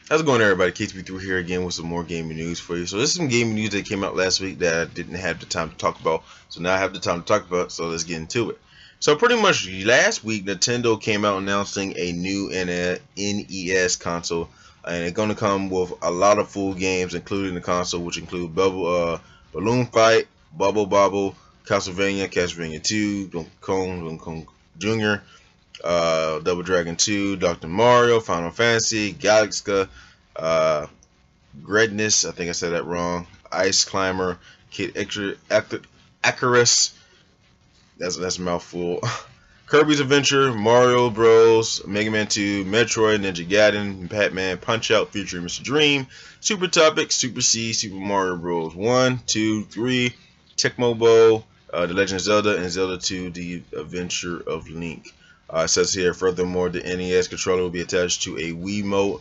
How's it going, everybody? KTB3 here again with some more gaming news for you. So this is some gaming news that came out last week that I didn't have the time to talk about. So now I have the time to talk about it, so let's get into it. So pretty much last week, Nintendo came out announcing a new NES console. And it's going to come with a lot of full games, including the console, which include Balloon Fight, Bubble Bobble, Castlevania 2, Donkey Kong Jr., Double Dragon 2, Dr. Mario, Final Fantasy, Galaxy, Gredness, I think I said that wrong, Ice Climber, Kid Icarus, that's a mouthful, Kirby's Adventure, Mario Bros, Mega Man 2, Metroid, Ninja Gaiden, Batman, Punch-Out featuring Mr. Dream, Super Topic, Super C, Super Mario Bros. 1, 2, 3, Tecmo Bowl, The Legend of Zelda, and Zelda 2, The Adventure of Link. It says here, furthermore, the NES controller will be attached to a Wiimote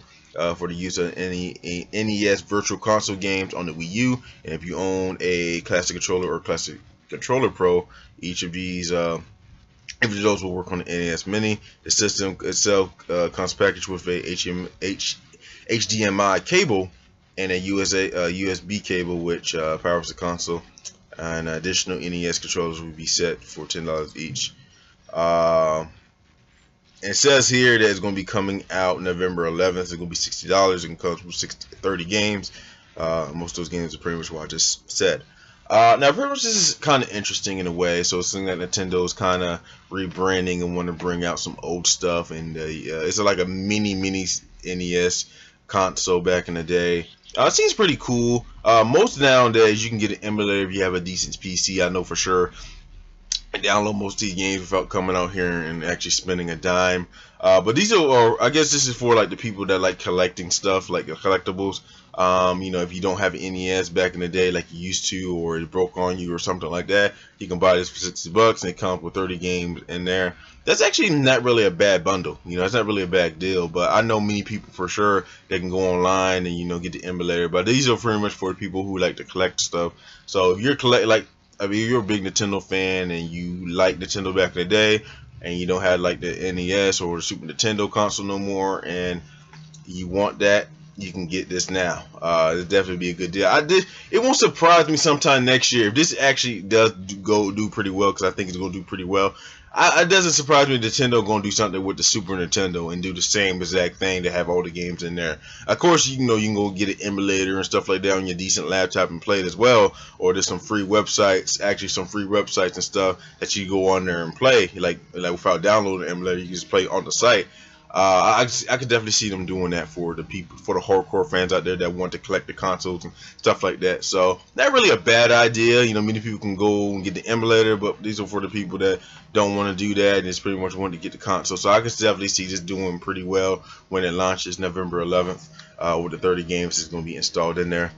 for the use of any NES Virtual Console games on the Wii U. And if you own a Classic Controller or Classic Controller Pro, each of these those will work on the NES Mini. The system itself comes packaged with a HDMI cable and a USB cable, which powers the console. And additional NES controllers will be set for $10 each. It says here that it's going to be coming out November 11th. It's going to be $60. It can come with 30 games. Most of those games are pretty much what I just said. Now, pretty much this is kind of interesting in a way. So it's something that Nintendo is kind of rebranding and want to bring out some old stuff. And it's like a mini NES console back in the day. It seems pretty cool. Most nowadays you can get an emulator if you have a decent PC. I know for sure. Download most of these games without coming out here and actually spending a dime. But these are, I guess this is for like the people that like collecting stuff, like collectibles. You know, if you don't have an NES back in the day like you used to, or it broke on you or something like that, you can buy this for $60 and it comes with 30 games in there. That's actually not really a bad bundle. You know, it's not really a bad deal. But I know many people for sure that can go online and, you know, get the emulator. But these are pretty much for people who like to collect stuff. So if you're you're a big Nintendo fan and you like Nintendo back in the day, and you don't have like the NES or the Super Nintendo console no more, and you want that, you can get this now. It'll definitely be a good deal. It won't surprise me sometime next year if this actually does do pretty well, because I think it's going to do pretty well. It doesn't surprise me Nintendo going to do something with the Super Nintendo and do the same exact thing to have all the games in there. Of course, you know, you can go get an emulator and stuff like that on your decent laptop and play it as well. Or there's some free websites, and stuff that you go on there and play. Like without downloading the emulator, you can just play on the site. I could definitely see them doing that for the people, for the hardcore fans out there that want to collect the consoles and stuff like that. So not really a bad idea. You know, many people can go and get the emulator, but these are for the people that don't want to do that and just pretty much want to get the console. So I can definitely see this doing pretty well when it launches November 11th. With the 30 games that's going to be installed in there.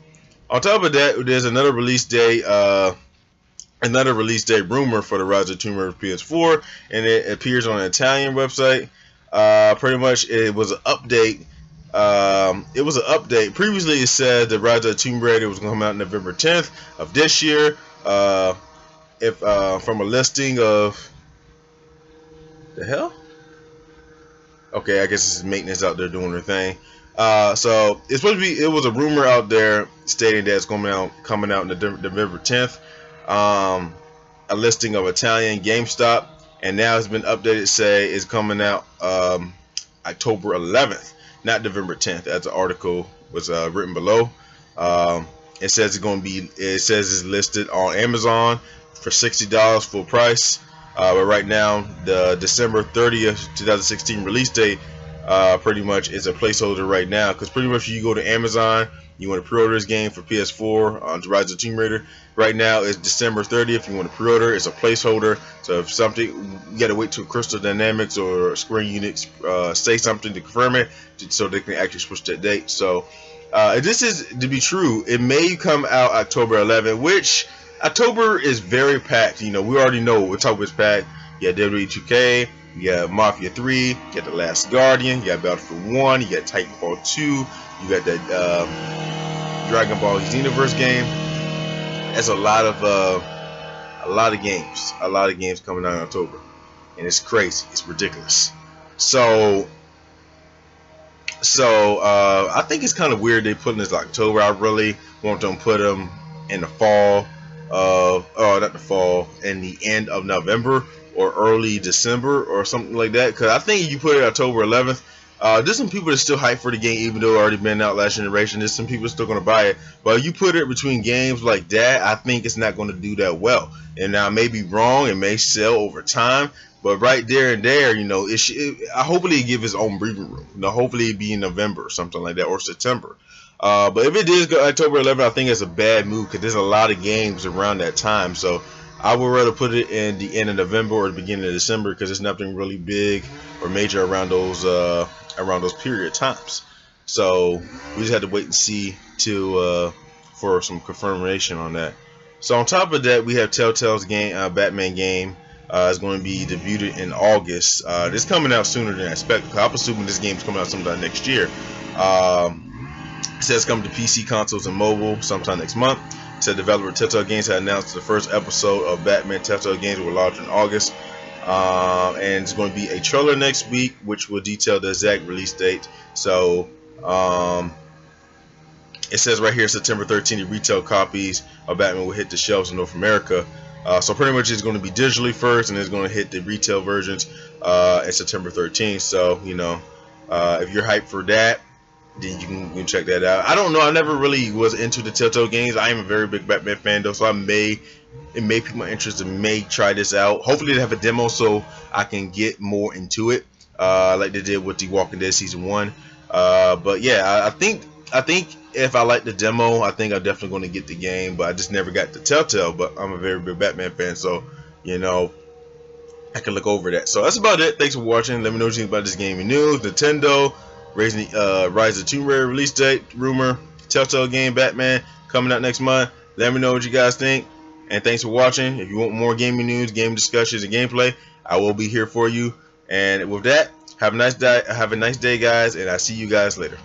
On top of that, there's another release day. Another release date rumor for the Rise of Tomb Raider PS4, and it appears on an Italian website. Pretty much it was an update. Previously it said the Rise of Tomb Raider was going to come out November 10th of this year. From a listing of the hell. Okay, I guess this is maintenance out there doing their thing. So it's supposed to be. It was a rumor out there stating that it's coming out November 10th. A listing of Italian GameStop. And now it's been updated to say it's coming out October 11th, not November 10th, as the article was written below. It says it's going to be. It says it's listed on Amazon for $60 full price. But right now, the December 30th, 2016 release date pretty much is a placeholder right now. Because pretty much you go to Amazon, you want to pre-order this game for PS4 on Rise of Tomb Raider. Right now it's December 30th. You want to pre-order, it's a placeholder. So if something, you got to wait till Crystal Dynamics or Square Enix say something to confirm it, so they can actually switch that date. So if this is to be true, it may come out October 11th, which October is very packed. You know, we already know October is packed. You got WWE 2K, you got Mafia 3, you got The Last Guardian, you got Battlefield 1, you got Titanfall 2, you got that Dragon Ball Xenoverse game. That's a lot of games coming out in October, and it's crazy. It's ridiculous. So So I think it's kind of weird they put in this October. I really want them to put them in the fall of, oh, not the fall, in the end of November or early December or something like that. Because I think if you put it October 11th, there's some people that still hype for the game, even though it already been out last generation. There's some people still going to buy it. But if you put it between games like that, I think it's not going to do that well. And I may be wrong. It may sell over time. But right there and there, you know, hopefully it give its own breathing room. You know, hopefully it be in November or something like that, or September. But if it is go October 11th, I think it's a bad move because there's a lot of games around that time. So I would rather put it in the end of November or the beginning of December because there's nothing really big or major around those period times. So we just had to wait and see for some confirmation on that. So on top of that, we have Telltale's game, Batman game. Is going to be debuted in August. This coming out sooner than I expected. I'm assuming this game is coming out sometime next year. It says coming to PC, consoles, and mobile sometime next month. It said developer Telltale Games had announced the first episode of Batman Telltale Games will launch in August. And it's going to be a trailer next week, which will detail the exact release date. So it says right here, September 13th, retail copies of Batman will hit the shelves in North America. So pretty much it's going to be digitally first, and it's going to hit the retail versions at September 13th. So, you know, if you're hyped for that, then you can check that out. I don't know. I never really was into the Telltale games. I am a very big Batman fan, though, so it may pique my interest and may try this out. Hopefully they have a demo so I can get more into it, like they did with The Walking Dead Season 1. But yeah, I think if I like the demo, I think I'm definitely going to get the game. But I just never got the Telltale. But I'm a very big Batman fan, so you know I can look over that. So that's about it. Thanks for watching. Let me know what you think about this gaming news. Nintendo raising Rise of the Tomb Raider release date rumor. Telltale game Batman coming out next month. Let me know what you guys think. And thanks for watching. If you want more gaming news, game discussions, and gameplay, I will be here for you. And with that, have a nice day, guys, and I'll see you guys later.